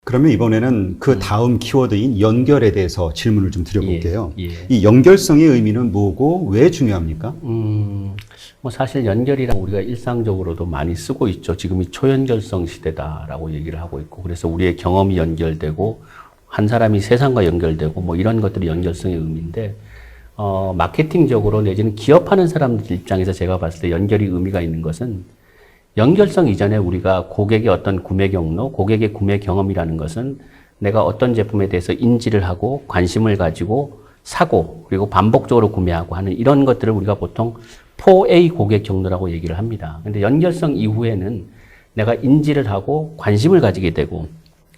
그러면 이번에는 그 다음 키워드인 연결에 대해서 질문을 좀 드려볼게요. 예. 이 연결성의 의미는 뭐고 왜 중요합니까? 뭐 사실 연결이랑 우리가 일상적으로도 많이 쓰고 있죠. 지금이 초연결성 시대다라고 얘기를 하고 있고, 그래서 우리의 경험이 연결되고 한 사람이 세상과 연결되고 뭐 이런 것들이 연결성의 의미인데, 마케팅적으로 내지는 기업하는 사람들 입장에서 제가 봤을 때 연결이 의미가 있는 것은, 연결성 이전에 우리가 고객의 어떤 구매 경로, 고객의 구매 경험이라는 것은 내가 어떤 제품에 대해서 인지를 하고 관심을 가지고 사고 그리고 반복적으로 구매하고 하는 이런 것들을 우리가 보통 4A 고객 경로라고 얘기를 합니다. 근데 연결성 이후에는 내가 인지를 하고 관심을 가지게 되고,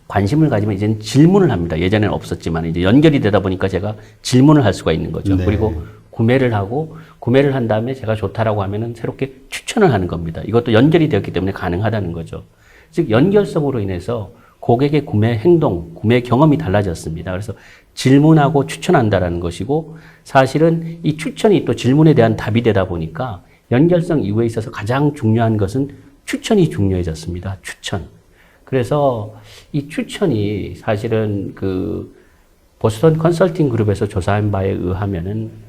관심을 가지면 이제는 질문을 합니다. 예전에는 없었지만 이제 연결이 되다 보니까 제가 질문을 할 수가 있는 거죠. 네. 그리고 구매를 하고, 구매를 한 다음에 제가 좋다라고 하면은 새롭게 추천을 하는 겁니다. 이것도 연결이 되었기 때문에 가능하다는 거죠. 즉 연결성으로 인해서 고객의 구매 행동, 구매 경험이 달라졌습니다. 그래서 질문하고 추천한다라는 것이고, 사실은 이 추천이 또 질문에 대한 답이 되다 보니까 연결성 이후에 있어서 가장 중요한 것은 추천이 중요해졌습니다. 추천. 그래서 이 추천이 사실은 그 보스턴 컨설팅 그룹에서 조사한 바에 의하면은,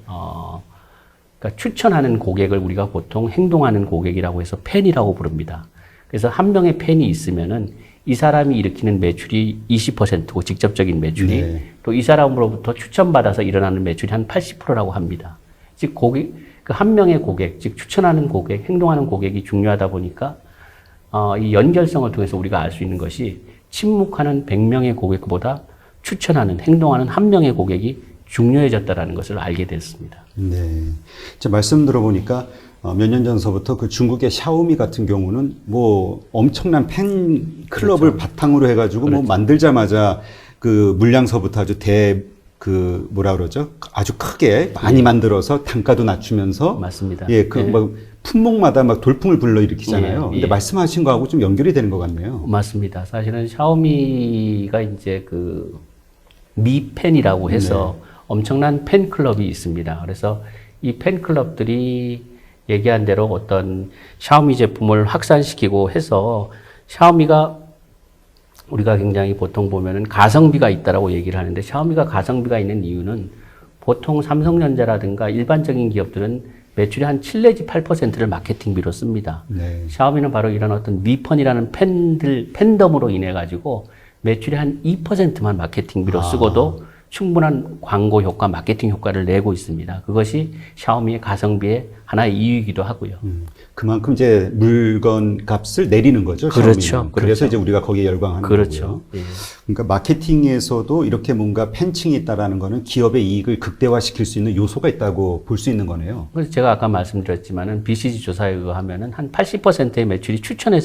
그러니까 추천하는 고객을 우리가 보통 행동하는 고객이라고 해서 팬이라고 부릅니다. 그래서 한 명의 팬이 있으면은 이 사람이 일으키는 매출이 20%고 직접적인 매출이, 네. 또 이 사람으로부터 추천받아서 일어나는 매출이 한 80%라고 합니다. 즉 고객, 그 한 명의 고객, 즉 추천하는 고객, 행동하는 고객이 중요하다 보니까 이 연결성을 통해서 우리가 알 수 있는 것이, 침묵하는 100명의 고객보다 추천하는, 행동하는 한 명의 고객이 중요해졌다라는 것을 알게 됐습니다. 네. 제 말씀 들어보니까 몇 년 전서부터 그 중국의 샤오미 같은 경우는 뭐 엄청난 팬 클럽을 그렇죠. 바탕으로 해가지고 그렇죠. 뭐 만들자마자 그 물량서부터 아주 뭐라 그러죠? 아주 크게 많이 만들어서 단가도 낮추면서. 맞습니다. 예, 그 예. 막 품목마다 막 돌풍을 불러일으키잖아요. 예, 근데 예. 말씀하신 거하고 좀 연결이 되는 것 같네요. 맞습니다. 사실은 샤오미가 이제 그 미팬이라고 해서 엄청난 팬클럽이 있습니다. 그래서 이 팬클럽들이 얘기한 대로 어떤 샤오미 제품을 확산시키고 해서, 샤오미가 우리가 굉장히 보통 보면은 가성비가 있다라고 얘기를 하는데, 샤오미가 가성비가 있는 이유는 보통 삼성전자라든가 일반적인 기업들은 매출의 한 7 내지 8%를 마케팅비로 씁니다. 네. 샤오미는 바로 이런 어떤 미펀이라는 팬덤으로 인해 가지고 매출의 한 2%만 마케팅비로 쓰고도 충분한 광고 효과, 마케팅 효과를 내고 있습니다. 그것이 샤오미의 가성비의 하나의 이유이기도 하고요. 그만큼 이제 물건 값을 내리는 거죠. 그렇죠. 샤오미는. 그렇죠. 그래서 이제 우리가 거기에 열광하는 그렇죠. 거고요. 예. 그러니까 마케팅에서도 이렇게 뭔가 팬층이 있다라는 거는 기업의 이익을 극대화시킬 수 있는 요소가 있다고 볼 수 있는 거네요. 그래서 제가 아까 말씀드렸지만은 BCG 조사에 의하면은 한 80%의 매출이 추천에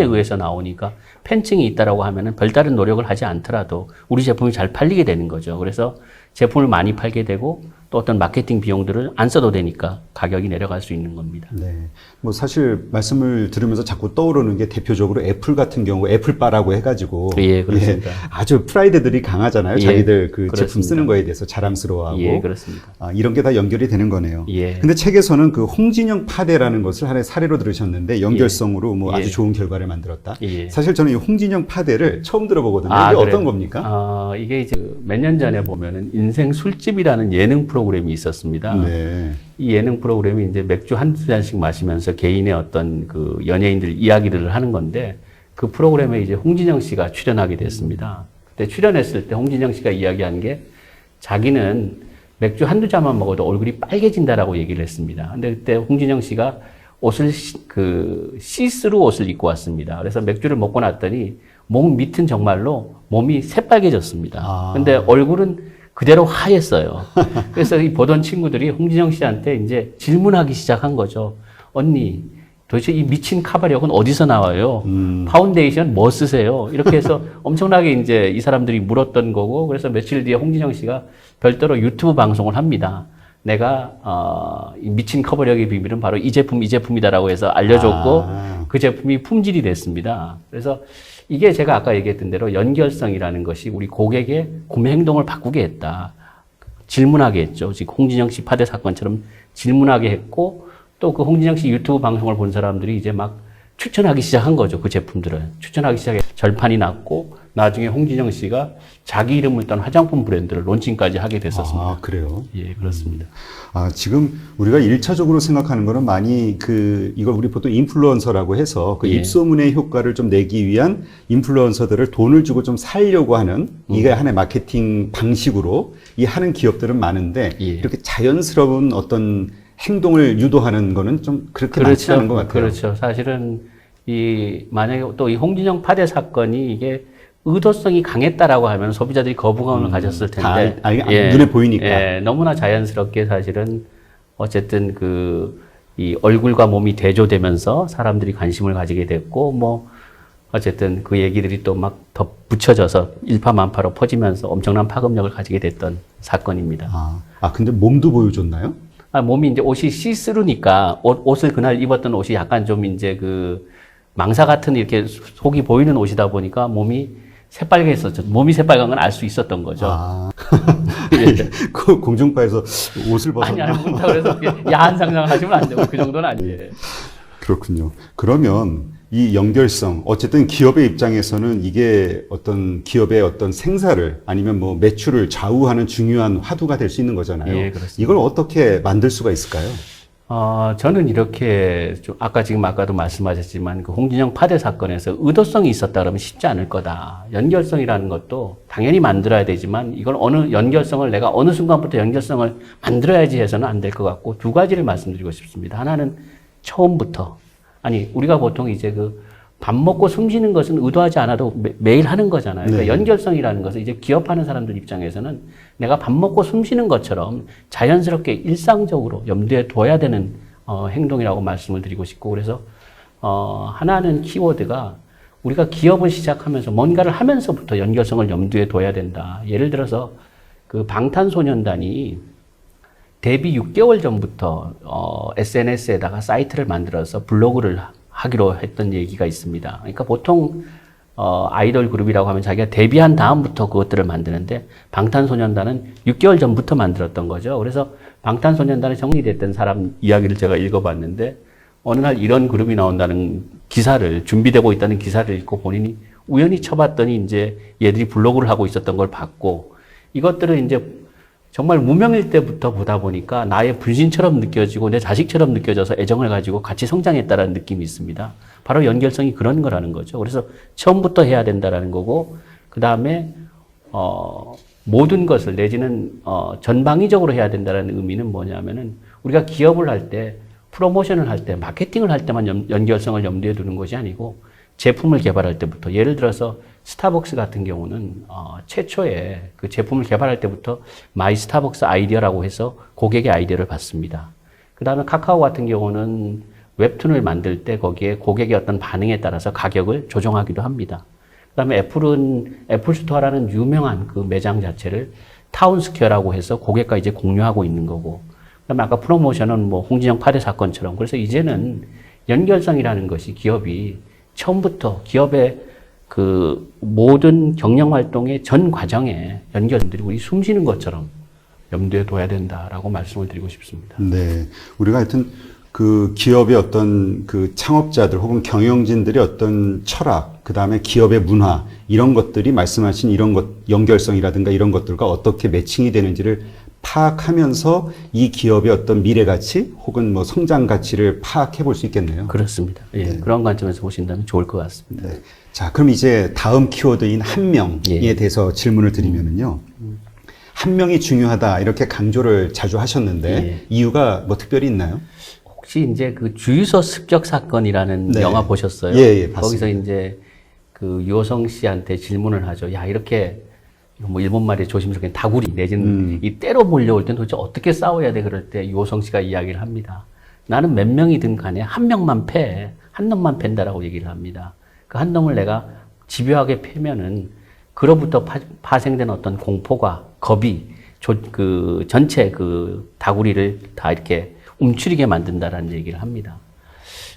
의해서 나오니까, 팬층이 있다라고 하면은 별다른 노력을 하지 않더라도 우리 제품이 잘 팔리게 되는 거죠. 그래서 제품을 많이 팔게 되고, 또 어떤 마케팅 비용들을 안 써도 되니까 가격이 내려갈 수 있는 겁니다. 네. 뭐 사실 말씀을 들으면서 자꾸 떠오르는 게 대표적으로 애플 같은 경우 애플바라고 해가지고. 예, 그렇습니다. 아주 프라이드들이 강하잖아요. 예, 자기들 그 제품 그렇습니다. 쓰는 거에 대해서 자랑스러워하고. 예, 그렇습니다. 이런 게 다 연결이 되는 거네요. 예. 근데 책에서는 그 홍진영 파대라는 것을 하나의 사례로 들으셨는데, 연결성으로 뭐 예. 아주 좋은 결과를 만들었다. 예. 사실 저는 이 홍진영 파대를 처음 들어보거든요. 이게 그래요? 어떤 겁니까? 이게 이제 몇 년 전에 보면은 인생 술집이라는 예능 프로그램이 있었습니다. 네. 이 예능 프로그램이 이제 맥주 한두 잔씩 마시면서 개인의 어떤 그 연예인들 이야기들을 하는 건데, 그 프로그램에 이제 홍진영 씨가 출연하게 됐습니다. 그때 출연했을 때 홍진영 씨가 이야기한 게, 자기는 맥주 한두 잔만 먹어도 얼굴이 빨개진다라고 얘기를 했습니다. 근데 그때 홍진영 씨가 옷을 시스루 옷을 입고 왔습니다. 그래서 맥주를 먹고 났더니 몸 밑은 정말로 몸이 새빨개졌습니다. 근데 얼굴은 그대로 하였어요. 그래서 이 보던 친구들이 홍진영 씨한테 이제 질문하기 시작한 거죠. 언니, 도대체 이 미친 카바력은 어디서 나와요? 파운데이션 뭐 쓰세요? 이렇게 해서 엄청나게 이제 이 사람들이 물었던 거고, 그래서 며칠 뒤에 홍진영 씨가 별도로 유튜브 방송을 합니다. 내가 이 미친 커버력의 비밀은 바로 이 제품이다라고 해서 알려줬고, 그 제품이 품질이 됐습니다. 그래서 이게 제가 아까 얘기했던 대로 연결성이라는 것이 우리 고객의 구매 행동을 바꾸게 했다. 질문하게 했죠. 지금 홍진영 씨 파대 사건처럼 질문하게 했고, 또 그 홍진영 씨 유튜브 방송을 본 사람들이 이제 막 추천하기 시작한 거죠. 그 제품들을. 추천하기 시작해 절판이 났고, 나중에 홍진영 씨가 자기 이름을 딴 화장품 브랜드를 론칭까지 하게 됐었습니다. 아, 그래요? 예, 그렇습니다. 아, 지금 우리가 일차적으로 생각하는 거는 많이 이걸 우리 보통 인플루언서라고 해서 그 예. 입소문의 효과를 좀 내기 위한 인플루언서들을 돈을 주고 좀 살려고 하는 이게 하나의 마케팅 방식으로 이 하는 기업들은 많은데 예. 이렇게 자연스러운 어떤 행동을 유도하는 거는 좀 그렇게 많지 않은 것 같아요. 그렇죠. 사실은 만약에 또 이 홍진영 파대 사건이 이게 의도성이 강했다라고 하면 소비자들이 거부감을 가졌을 텐데. 눈에 보이니까. 예, 너무나 자연스럽게 사실은 어쨌든 이 얼굴과 몸이 대조되면서 사람들이 관심을 가지게 됐고, 뭐, 어쨌든 그 얘기들이 또 막 덧붙여져서 일파만파로 퍼지면서 엄청난 파급력을 가지게 됐던 사건입니다. 근데 몸도 보여줬나요? 몸이 이제 옷이 시스루니까 옷을 그날 입었던 옷이 약간 좀 이제 망사 같은 이렇게 속이 보이는 옷이다 보니까 몸이 새빨개 했었죠. 몸이 새빨간 건 알 수 있었던 거죠. 그 공중파에서 옷을 벗었나? 아니, 못하고 그래서 야한 상상을 하시면 안 되고 그 정도는 아니에요. 그렇군요. 그러면 이 연결성, 어쨌든 기업의 입장에서는 이게 어떤 기업의 어떤 생사를 아니면 뭐 매출을 좌우하는 중요한 화두가 될 수 있는 거잖아요. 예, 그렇습니다. 이걸 어떻게 만들 수가 있을까요? 저는 이렇게 아까도 말씀하셨지만 그 홍진영 파대 사건에서 의도성이 있었다 그러면 쉽지 않을 거다. 연결성이라는 것도 당연히 만들어야 되지만 이걸 내가 어느 순간부터 연결성을 만들어야지 해서는 안 될 것 같고 두 가지를 말씀드리고 싶습니다. 하나는 처음부터 우리가 보통 이제 밥 먹고 숨 쉬는 것은 의도하지 않아도 매일 하는 거잖아요. 그러니까 네. 연결성이라는 것은 이제 기업하는 사람들 입장에서는 내가 밥 먹고 숨 쉬는 것처럼 자연스럽게 일상적으로 염두에 둬야 되는 행동이라고 말씀을 드리고 싶고, 그래서 하나는 키워드가 우리가 기업을 시작하면서 뭔가를 하면서부터 연결성을 염두에 둬야 된다. 예를 들어서 방탄소년단이 데뷔 6개월 전부터 SNS에다가 사이트를 만들어서 블로그를 하기로 했던 얘기가 있습니다. 그러니까 보통 아이돌 그룹이라고 하면 자기가 데뷔한 다음부터 그것들을 만드는데 방탄소년단은 6개월 전부터 만들었던 거죠. 그래서 방탄소년단에 정리됐던 사람 이야기를 제가 읽어봤는데 어느 날 이런 그룹이 나온다는 기사를, 준비되고 있다는 기사를 읽고 본인이 우연히 쳐봤더니 이제 얘들이 블로그를 하고 있었던 걸 봤고, 이것들을 이제 정말 무명일 때부터 보다 보니까 나의 분신처럼 느껴지고 내 자식처럼 느껴져서 애정을 가지고 같이 성장했다라는 느낌이 있습니다. 바로 연결성이 그런 거라는 거죠. 그래서 처음부터 해야 된다라는 거고, 그 다음에 모든 것을 내지는 전방위적으로 해야 된다라는 의미는 뭐냐면은 우리가 기업을 할 때, 프로모션을 할 때, 마케팅을 할 때만 연결성을 염두에 두는 것이 아니고 제품을 개발할 때부터, 예를 들어서 스타벅스 같은 경우는 최초에 그 제품을 개발할 때부터 마이 스타벅스 아이디어라고 해서 고객의 아이디어를 받습니다. 그 다음에 카카오 같은 경우는 웹툰을 만들 때 거기에 고객의 어떤 반응에 따라서 가격을 조정하기도 합니다. 그 다음에 애플은 애플스토어라는 유명한 그 매장 자체를 타운스퀘어라고 해서 고객과 이제 공유하고 있는 거고, 그 다음에 아까 프로모션은 뭐 홍진영 파대 사건처럼, 그래서 이제는 연결성이라는 것이 기업이 처음부터 기업의 모든 경영 활동의 전 과정에 연결들이 우리 숨 쉬는 것처럼 염두에 둬야 된다라고 말씀을 드리고 싶습니다. 네. 우리가 하여튼 그 기업의 어떤 그 창업자들 혹은 경영진들의 어떤 철학, 그 다음에 기업의 문화, 이런 것들이 말씀하신 이런 연결성이라든가 이런 것들과 어떻게 매칭이 되는지를 파악하면서 이 기업의 어떤 미래 가치 혹은 뭐 성장 가치를 파악해 볼 수 있겠네요. 그렇습니다. 예, 네. 그런 관점에서 보신다면 좋을 것 같습니다. 네. 자, 그럼 이제 다음 키워드인 한 명에 대해서 질문을 드리면은요. 한 명이 중요하다 이렇게 강조를 자주 하셨는데 이유가 뭐 특별히 있나요? 혹시 이제 주유소 습격 사건이라는 네. 영화 보셨어요? 예, 봤습니다. 거기서 이제 유호성 씨한테 질문을 하죠. 야, 이렇게 뭐 일본말에 조심스럽게 다구리 내지는 이 때로 몰려올 땐 도대체 어떻게 싸워야 돼? 그럴 때 유호성 씨가 이야기를 합니다. 나는 몇 명이든 간에 한 명만 패, 한 놈만 팬다라고 얘기를 합니다. 그 한 놈을 내가 집요하게 패면은 그로부터 파생된 어떤 공포가 겁이 전체 다구리를 다 이렇게 움츠리게 만든다라는 얘기를 합니다.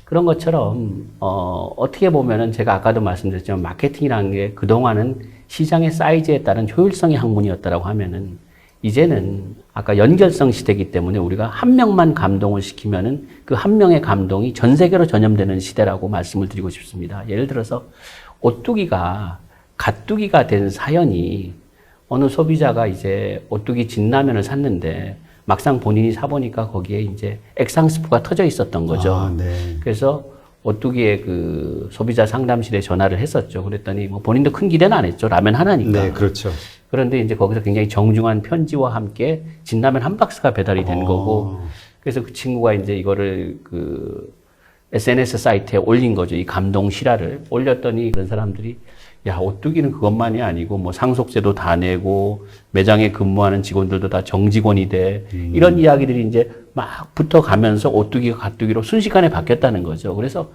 그런 것처럼 어떻게 보면은 제가 아까도 말씀드렸지만 마케팅이라는 게 그동안은 시장의 사이즈에 따른 효율성의 학문이었다라고 하면은 이제는 아까 연결성 시대이기 때문에 우리가 한 명만 감동을 시키면은 그 한 명의 감동이 전 세계로 전염되는 시대라고 말씀을 드리고 싶습니다. 예를 들어서 오뚜기가 가뚜기가 된 사연이 어느 소비자가 이제 오뚜기 진라면을 샀는데 막상 본인이 사보니까 거기에 이제 액상 스프가 터져 있었던 거죠. 아, 네. 그래서 오뚜기의 그 소비자 상담실에 전화를 했었죠. 그랬더니 뭐 본인도 큰 기대는 안 했죠. 라면 하나니까. 네, 그렇죠. 그런데 이제 거기서 굉장히 정중한 편지와 함께 진라면 한 박스가 배달이 된 거고, 그래서 그 친구가 이제 이거를 그 SNS 사이트에 올린 거죠. 이 감동 실화를 올렸더니 그런 사람들이 야, 오뚜기는 그것만이 아니고 뭐 상속세도 다 내고 매장에 근무하는 직원들도 다 정직원이 돼. 이런 이야기들이 이제 막 붙어가면서 오뚜기가 가뚜기로 순식간에 바뀌었다는 거죠. 그래서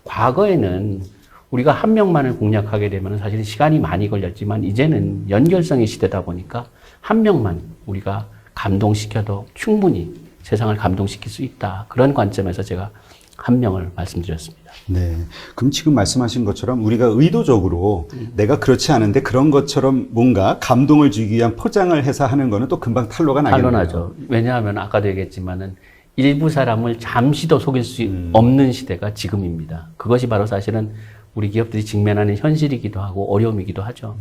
과거에는 우리가 한 명만을 공략하게 되면 사실 시간이 많이 걸렸지만 이제는 연결성의 시대다 보니까 한 명만 우리가 감동시켜도 충분히 세상을 감동시킬 수 있다. 그런 관점에서 제가 한 명을 말씀드렸습니다. 네. 그럼 지금 말씀하신 것처럼 우리가 의도적으로 내가 그렇지 않은데 그런 것처럼 뭔가 감동을 주기 위한 포장을 해서 하는 거는 또 금방 탄로가 나겠네요. 탄로나죠. 왜냐하면 아까도 얘기했지만은 일부 사람을 잠시도 속일 수 없는 시대가 지금입니다. 그것이 바로 사실은 우리 기업들이 직면하는 현실이기도 하고 어려움이기도 하죠.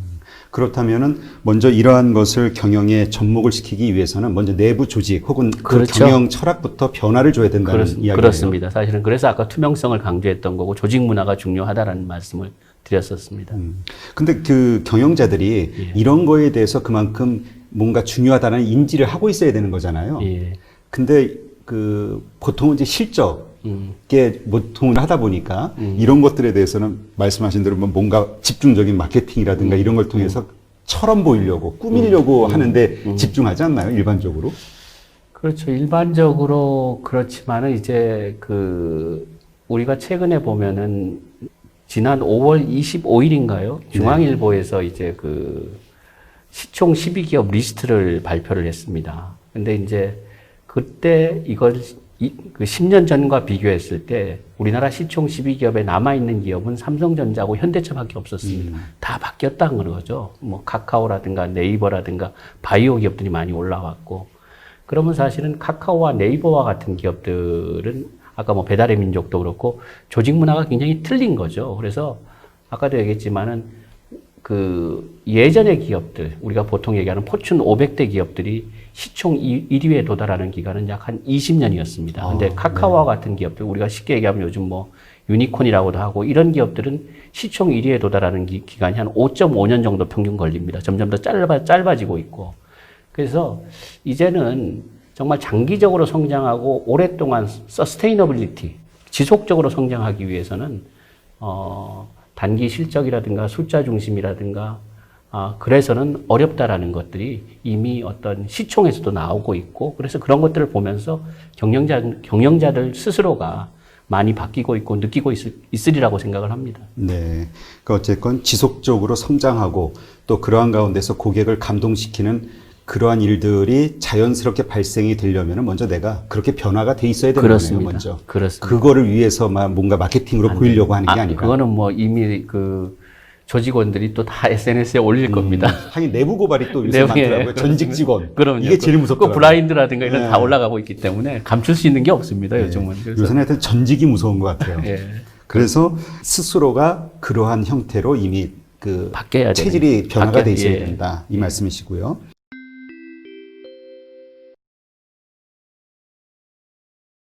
그렇다면은 먼저 이러한 것을 경영에 접목을 시키기 위해서는 먼저 내부 조직 혹은 그 그렇죠. 경영 철학부터 변화를 줘야 된다는 이야기예요. 그렇습니다. 사실은 그래서 아까 투명성을 강조했던 거고 조직 문화가 중요하다라는 말씀을 드렸었습니다. 근데 그 경영자들이 이런 거에 대해서 그만큼 뭔가 중요하다는 인지를 하고 있어야 되는 거잖아요. 예. 근데 그 보통은 이제 실적에 보통을 하다 보니까 이런 것들에 대해서는 말씀하신 대로 뭐 뭔가 집중적인 마케팅이라든가 이런 걸 통해서 처럼 보이려고 꾸미려고 하는데 집중하지 않나요? 일반적으로? 그렇죠. 일반적으로 그렇지만은 이제 그 우리가 최근에 보면은 지난 5월 25일인가요? 중앙일보에서 이제 그 시총 12기업 리스트를 발표를 했습니다. 근데 이제 그때 이걸 그 10년 전과 비교했을 때 우리나라 시총 12기업에 남아있는 기업은 삼성전자하고 현대차밖에 없었습니다. 다 바뀌었다는 거죠. 뭐 카카오라든가 네이버라든가 바이오 기업들이 많이 올라왔고, 그러면 사실은 카카오와 네이버와 같은 기업들은 아까 뭐 배달의 민족도 그렇고 조직 문화가 굉장히 틀린 거죠. 그래서 아까도 얘기했지만은 그 예전의 기업들, 우리가 보통 얘기하는 포춘 500대 기업들이 시총 1위에 도달하는 기간은 약 한 20년이었습니다. 근데 카카오와 같은 기업들, 우리가 쉽게 얘기하면 요즘 뭐 유니콘이라고도 하고 이런 기업들은 시총 1위에 도달하는 기간이 한 5.5년 정도 평균 걸립니다. 점점 더 짧아지고 있고. 그래서 이제는 정말 장기적으로 성장하고 오랫동안 서스테이너빌리티, 지속적으로 성장하기 위해서는 단기 실적이라든가 숫자 중심이라든가 그래서는 어렵다라는 것들이 이미 어떤 시총에서도 나오고 있고, 그래서 그런 것들을 보면서 경영자들 스스로가 많이 바뀌고 있고 느끼고 있으리라고 생각을 합니다. 네. 그러니까 어쨌건 지속적으로 성장하고 또 그러한 가운데서 고객을 감동시키는 그러한 일들이 자연스럽게 발생이 되려면 먼저 내가 그렇게 변화가 돼 있어야 되는 거네요, 먼저. 그렇습니다. 그거를 위해서만 뭔가 마케팅으로 보이려고 하는 게 아니라. 그거는 뭐 이미 그 조직원들이 또 다 SNS에 올릴 겁니다. 하긴 내부 고발이 또 요새 많더라고요. 전직 직원. 그럼요. 이게 제일 무섭더라고요. 그 블라인드라든가 이런 다 올라가고 있기 때문에 감출 수 있는 게 없습니다, 요즘은. 그래서. 요새는 하여튼 전직이 무서운 것 같아요. 예. 그래서 스스로가 그러한 형태로 이미 그 바뀌어야 체질이 변화가 돼 있어야 예. 된다. 이 말씀이시고요.